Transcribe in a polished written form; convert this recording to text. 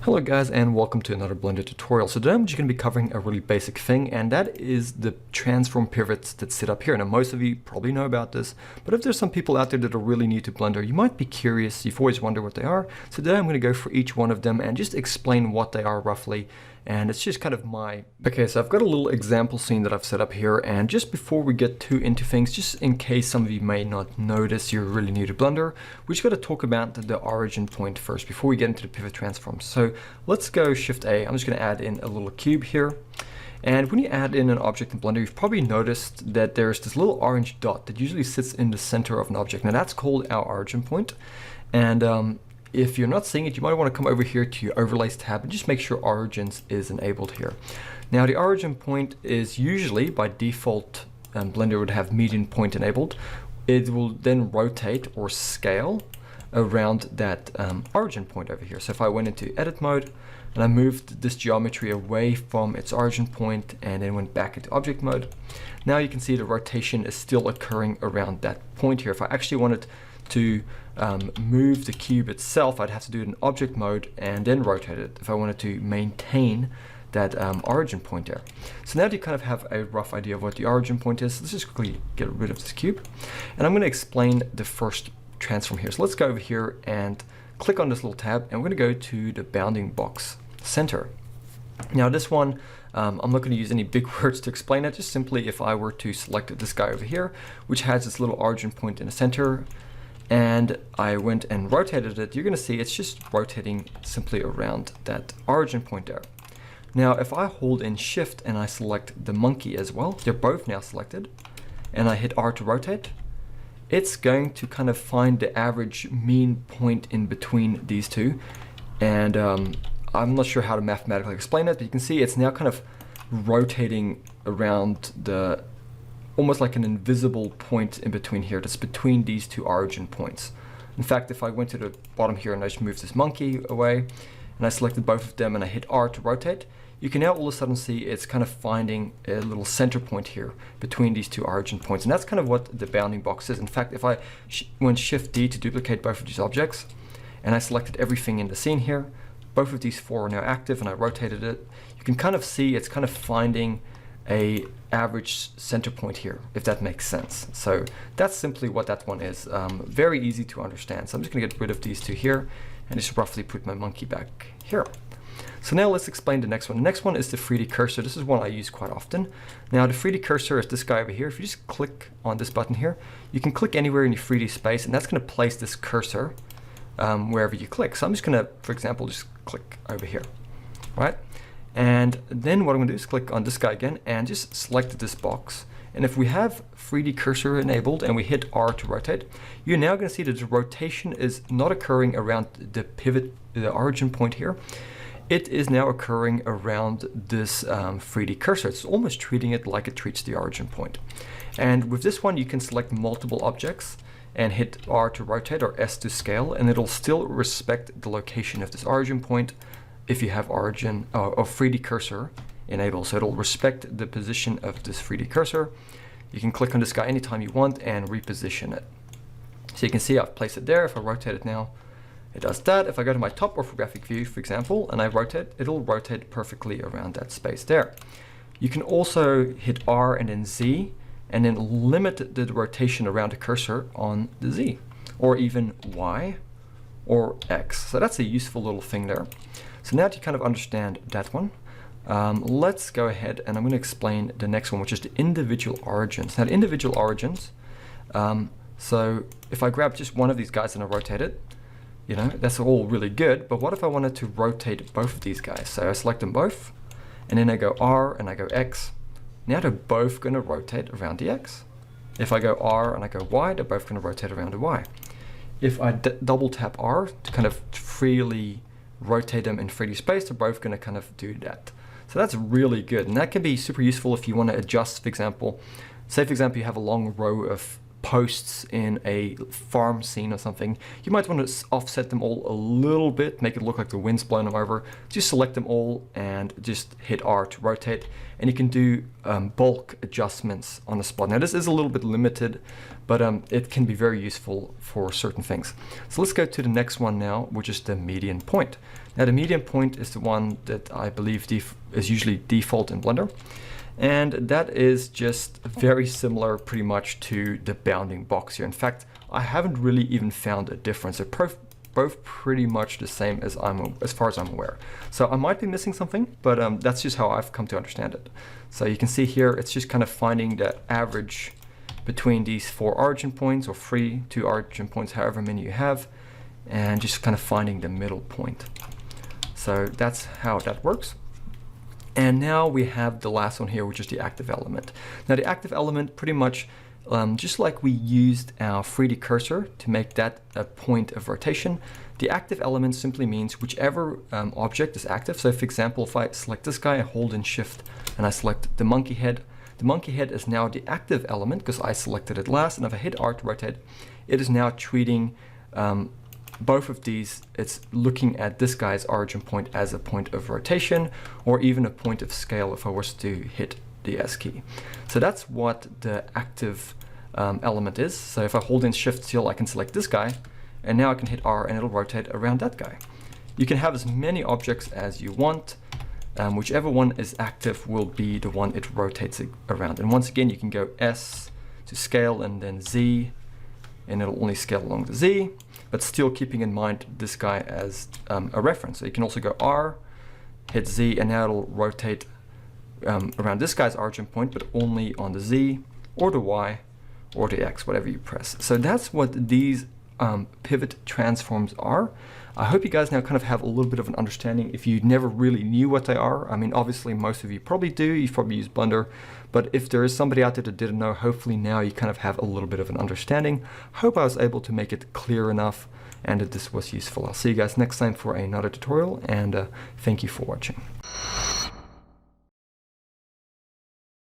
Hello guys, and welcome to another Blender tutorial. So today I'm just going to be covering a really basic thing, and that is the transform pivots that sit up here. Now most of you probably know about this, but if there's some people out there that are really new to Blender, you might be curious, you've always wondered what they are. So today I'm going to go for each one of them and just explain what they are roughly. And it's just kind of okay, so I've got a little example scene that I've set up here, and just before we get too into things, just in case some of you may not notice you're really new to Blender, we just got to talk about the origin point first before we get into the pivot transforms. So let's go Shift A. I'm just going to add in a little cube here. And when you add in an object in Blender, you've probably noticed that there's this little orange dot that usually sits in the center of an object. Now that's called our origin point. And if you're not seeing it, you might want to come over here to your Overlays tab and just make sure Origins is enabled here. Now the origin point is usually, by default, Blender would have median point enabled. It will then rotate or scale around that origin point over here. So if I went into edit mode and I moved this geometry away from its origin point and then went back into object mode, now you can see the rotation is still occurring around that point here. If I actually wanted to move the cube itself, I'd have to do it in object mode and then rotate it if I wanted to maintain that origin point there. So now that you kind of have a rough idea of what the origin point is, let's just quickly get rid of this cube. And I'm going to explain the first transform here. So let's go over here and click on this little tab, and we're going to go to the bounding box center. Now this one, I'm not going to use any big words to explain it, just simply if I were to select this guy over here, which has this little origin point in the center, and I went and rotated it, you're going to see it's just rotating simply around that origin point there. Now if I hold in Shift and I select the monkey as well, they're both now selected, and I hit R to rotate, it's going to kind of find the average mean point in between these two. And I'm not sure how to mathematically explain it, but you can see it's now kind of rotating around the almost like an invisible point in between here, that's between these two origin points. In fact, if I went to the bottom here and I just moved this monkey away and I selected both of them and I hit R to rotate, you can now all of a sudden see it's kind of finding a little center point here between these two origin points. And that's kind of what the bounding box is. In fact, if I went Shift D to duplicate both of these objects and I selected everything in the scene here, both of these four are now active and I rotated it, you can kind of see it's kind of finding a average center point here, if that makes sense. So that's simply what that one is. Very easy to understand. So I'm just going to get rid of these two here and just roughly put my monkey back here. So now let's explain the next one. The next one is the 3D cursor. This is one I use quite often. Now the 3D cursor is this guy over here. If you just click on this button here, you can click anywhere in your 3D space, and that's going to place this cursor wherever you click. So I'm just going to, for example, just click over here, right? And then what I'm going to do is click on this guy again and just select this box. And if we have 3D cursor enabled and we hit R to rotate, you're now going to see that the rotation is not occurring around the pivot, the origin point here. It is now occurring around this 3D cursor. It's almost treating it like it treats the origin point. And with this one, you can select multiple objects and hit R to rotate or S to scale, and it'll still respect the location of this origin point if you have origin or 3D cursor enabled. So it'll respect the position of this 3D cursor. You can click on this guy anytime you want and reposition it. So you can see I've placed it there. If I rotate it now, it does that. If I go to my top orthographic view, for example, and I rotate, it'll rotate perfectly around that space there. You can also hit R and then Z and then limit the rotation around the cursor on the Z, or even Y or X. So that's a useful little thing there. So now that you kind of understand that one, let's go ahead and I'm going to explain the next one, which is the individual origins. Now the individual origins, so if I grab just one of these guys and I rotate it, you know, that's all really good, but what if I wanted to rotate both of these guys? So I select them both, and then I go R and I go X. Now they're both going to rotate around the X. If I go R and I go Y, they're both going to rotate around the Y. If I double tap R to kind of freely rotate them in 3D space, they're both going to kind of do that. So that's really good, and that can be super useful if you want to adjust, for example, say for example you have a long row of posts in a farm scene or something, you might want to offset them all a little bit, make it look like the wind's blowing them over. Just select them all and just hit R to rotate, and you can do bulk adjustments on the spot. Now this is a little bit limited, but it can be very useful for certain things. So let's go to the next one now, which is the median point. Now the median point is the one that I believe is usually default in Blender. And that is just very similar pretty much to the bounding box here. In fact, I haven't really even found a difference. They're both pretty much the same as far as I'm aware. So I might be missing something, but that's just how I've come to understand it. So you can see here, it's just kind of finding the average between these 4 origin points, or 2 origin points, however many you have, and just kind of finding the middle point. So that's how that works. And now we have the last one here, which is the active element. Now the active element, pretty much just like we used our 3D cursor to make that a point of rotation, the active element simply means whichever object is active. So for example, if I select this guy, I hold in Shift and I select the monkey head is now the active element because I selected it last, and if I hit R to rotate, it is now treating both of these. It's looking at this guy's origin point as a point of rotation, or even a point of scale if I was to hit the S key. So that's what the active element is. So if I hold in Shift still, I can select this guy, and now I can hit R and it'll rotate around that guy. You can have as many objects as you want. Whichever one is active will be the one it rotates around. And once again, you can go S to scale and then Z, and it'll only scale along the Z, but still keeping in mind this guy as a reference. So you can also go R, hit Z, and now it'll rotate around this guy's origin point, but only on the Z or the Y or the X, whatever you press. So that's what these pivot transforms are. I hope you guys now kind of have a little bit of an understanding if you never really knew what they are. I mean, obviously most of you probably do, you've probably used Blender, but if there is somebody out there that didn't know, hopefully now you kind of have a little bit of an understanding. Hope I was able to make it clear enough and that this was useful. I'll see you guys next time for another tutorial, and thank you for watching.